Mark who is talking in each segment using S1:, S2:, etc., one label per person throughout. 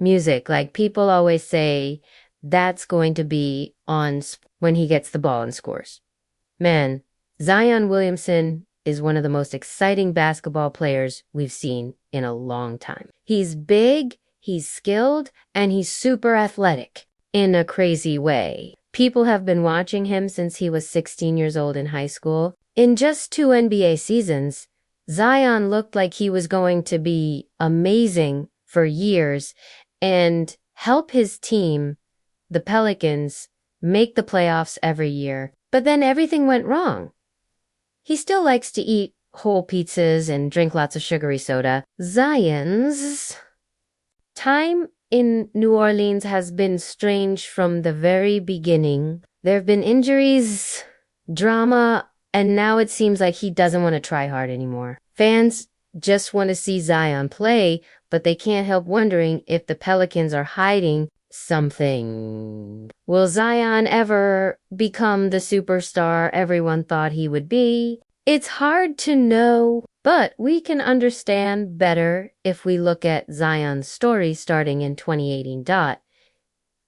S1: music. Like people always say, that's going to be on when he gets the ball and scores. Man, Zion Williamson is one of the most exciting basketball players we've seen in a long time. He's big, he's skilled, and he's super athletic in a crazy way. People have been watching him since he was 16 years old in high school. In just 2 NBA seasons, Zion looked like he was going to be amazing for years and help his team, the Pelicans, make the playoffs every year. But then everything went wrong. He still likes to eat whole pizzas and drink lots of sugary soda. Zion's time in New Orleans has been strange from the very beginning. There have been injuries, drama, and now it seems like he doesn't want to try hard anymore. Fans just want to see Zion play, but they can't help wondering if the Pelicans are hiding something. Will Zion ever become the superstar everyone thought he would be? It's hard to know, but we can understand better if we look at Zion's story starting in 2018.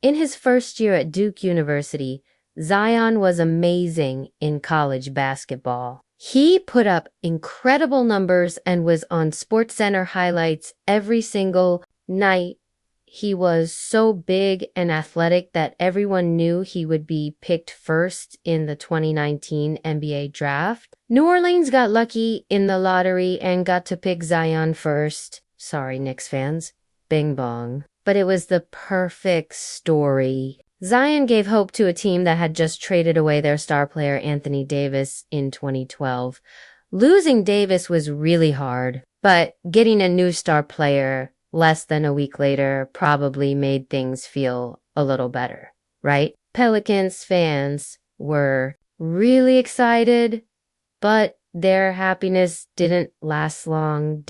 S1: In his first year at Duke University, Zion was amazing in college basketball. He put up incredible numbers and was on SportsCenter highlights every single night. He was so big and athletic that everyone knew he would be picked first in the 2019 NBA draft. New Orleans got lucky in the lottery and got to pick Zion first. Sorry, Knicks fans. Bing bong. But it was the perfect story. Zion gave hope to a team that had just traded away their star player Anthony Davis in 2012. Losing Davis was really hard, but getting a new star player less than a week later probably made things feel a little better, right? Pelicans fans were really excited, but their happiness didn't last long.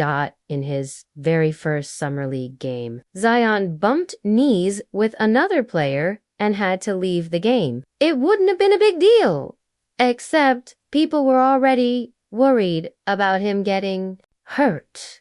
S1: In his very first summer league game, Zion bumped knees with another player and had to leave the game. It wouldn't have been a big deal, except people were already worried about him getting hurt.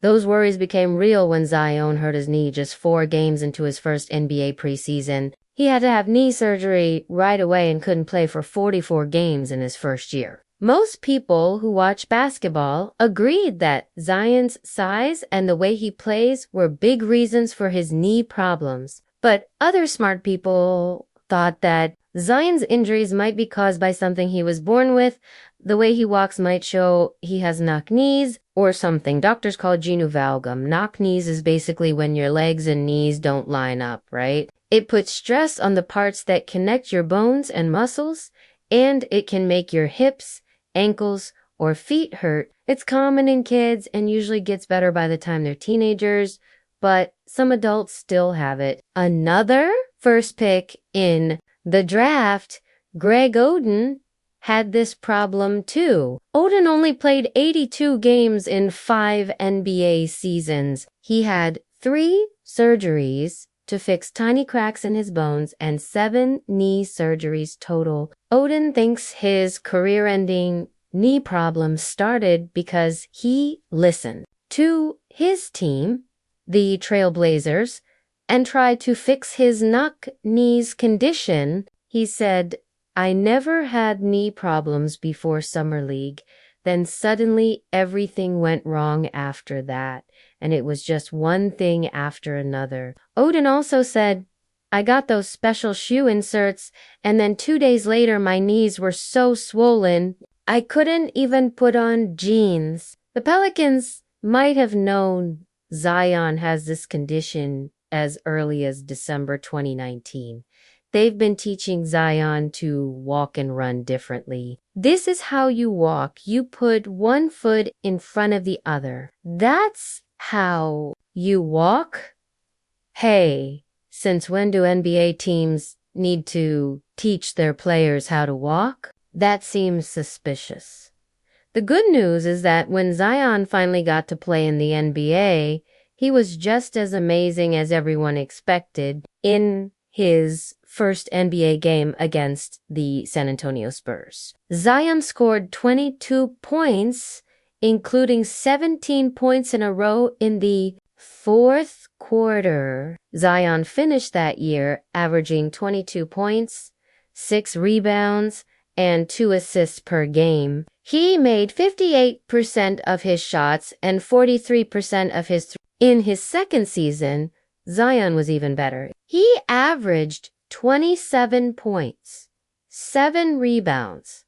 S1: Those worries became real when Zion hurt his knee just 4 games into his first NBA preseason. He had to have knee surgery right away and couldn't play for 44 games in his first year. Most people who watch basketball agreed that Zion's size and the way he plays were big reasons for his knee problems. But other smart people thought that Zion's injuries might be caused by something he was born with. The way he walks might show he has knock knees or something. Doctors call it genu valgum. Knock knees is basically when your legs and knees don't line up, right? It puts stress on the parts that connect your bones and muscles, and it can make your hips, ankles, or feet hurt. It's common in kids and usually gets better by the time they're teenagers, but some adults still have it. Another first pick in the draft, Greg Oden, had this problem too. Oden only played 82 games in 5 NBA seasons. He had 3 surgeries to fix tiny cracks in his bones and 7 knee surgeries total. Oden thinks his career-ending knee problem started because he listened to his team, the Trailblazers, and tried to fix his knock knees condition. He said, "I never had knee problems before Summer League. Then suddenly everything went wrong after that, and it was just one thing after another." Oden also said, "I got those special shoe inserts, and then 2 days later my knees were so swollen, I couldn't even put on jeans." The Pelicans might have known Zion has this condition as early as December 2019. They've been teaching Zion to walk and run differently. This is how you walk. You put one foot in front of the other. That's how you walk? Hey, since when do NBA teams need to teach their players how to walk? That seems suspicious. The good news is that when Zion finally got to play in the NBA, he was just as amazing as everyone expected in his first NBA game against the San Antonio Spurs. Zion scored 22 points, including 17 points in a row in the fourth quarter. Zion finished that year averaging 22 points, 6 rebounds, and 2 assists per game. He made 58% of his shots and 43% of his In his second season, Zion was even better. He averaged 27 points, 7 rebounds,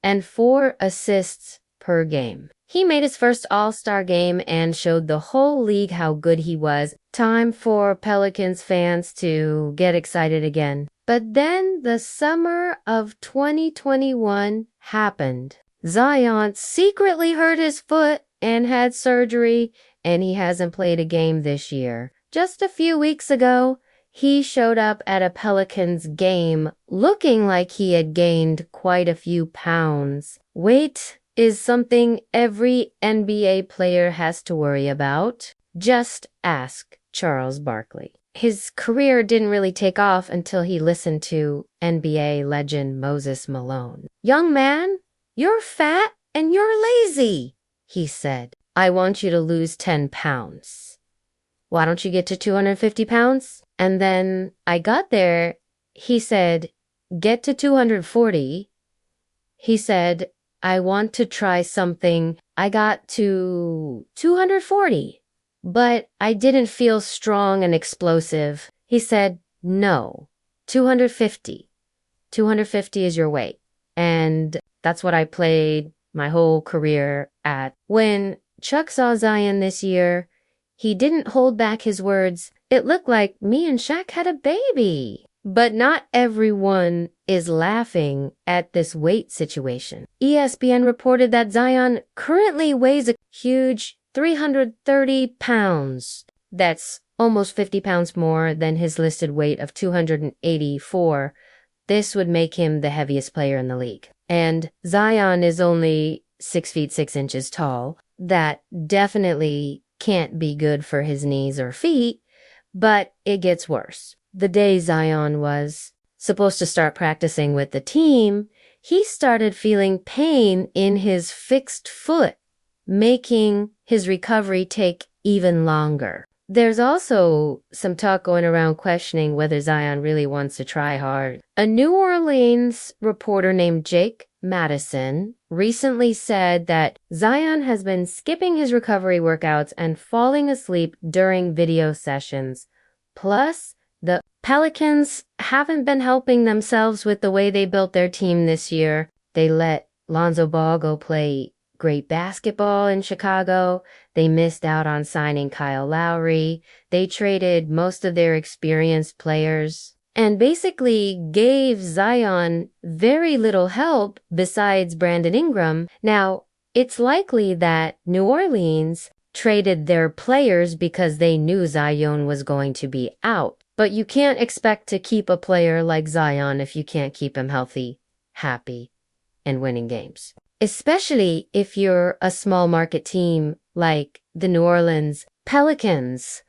S1: and 4 assists per game. He made his first All-Star game and showed the whole league how good he was. Time for Pelicans fans to get excited again. But then the summer of 2021 happened. Zion secretly hurt his foot and had surgery, and he hasn't played a game this year. Just a few weeks ago, he showed up at a Pelicans game looking like he had gained quite a few pounds. Weight is something every NBA player has to worry about. Just ask Charles Barkley. His career didn't really take off until he listened to NBA legend Moses Malone. "Young man, you're fat and you're lazy," he said. "I want you to lose 10 pounds. Why don't you get to 250 pounds? And then I got there. He said, get to 240. He said, I want to try something. I got to 240, but I didn't feel strong and explosive. He said, no, 250. 250 is your weight. And that's what I played my whole career at. When Chuck saw Zion this year, he didn't hold back his words. It looked like me and Shaq had a baby. But not everyone is laughing at this weight situation. ESPN reported that Zion currently weighs a huge 330 pounds. That's almost 50 pounds more than his listed weight of 284. This would make him the heaviest player in the league. And Zion is only 6 feet 6 inches tall. That definitely can't be good for his knees or feet, but it gets worse. The day Zion was supposed to start practicing with the team, he started feeling pain in his fixed foot, making his recovery take even longer. There's also some talk going around questioning whether Zion really wants to try hard. A New Orleans reporter named Jake Madison recently said that Zion has been skipping his recovery workouts and falling asleep during video sessions. Plus, the Pelicans haven't been helping themselves with the way they built their team this year. They let Lonzo Ball go play great basketball in Chicago. They missed out on signing Kyle Lowry. They traded most of their experienced players and basically gave Zion very little help besides Brandon Ingram. Now, it's likely that New Orleans traded their players because they knew Zion was going to be out. But you can't expect to keep a player like Zion if you can't keep him healthy, happy, and winning games. Especially if you're a small market team like the New Orleans Pelicans.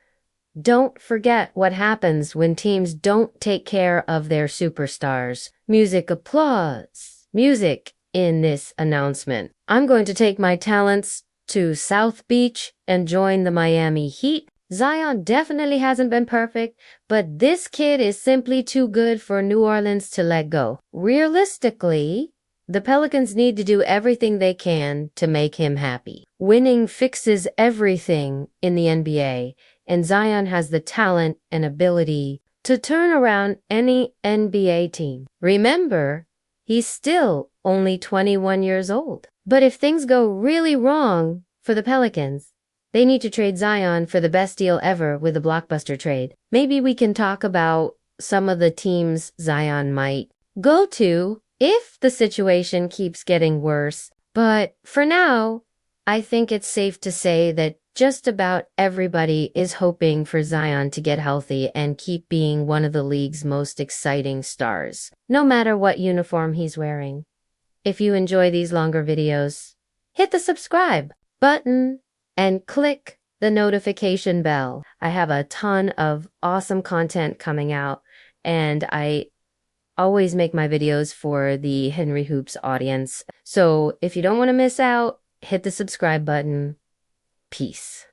S1: Don't forget what happens when teams don't take care of their superstars. Music applause. Music in this announcement. I'm going to take my talents to South Beach and join the Miami Heat. Zion definitely hasn't been perfect, but this kid is simply too good for New Orleans to let go. Realistically, the Pelicans need to do everything they can to make him happy. Winning fixes everything in the NBA, and Zion has the talent and ability to turn around any NBA team. Remember, he's still only 21 years old. But if things go really wrong for the Pelicans, they need to trade Zion for the best deal ever with a blockbuster trade. Maybe we can talk about some of the teams Zion might go to if the situation keeps getting worse. But for now, I think it's safe to say that just about everybody is hoping for Zion to get healthy and keep being one of the league's most exciting stars, no matter what uniform he's wearing. If you enjoy these longer videos, hit the subscribe button and click the notification bell. I have a ton of awesome content coming out, and I always make my videos for the Henry Hoops audience. So if you don't want to miss out, hit the subscribe button. Peace.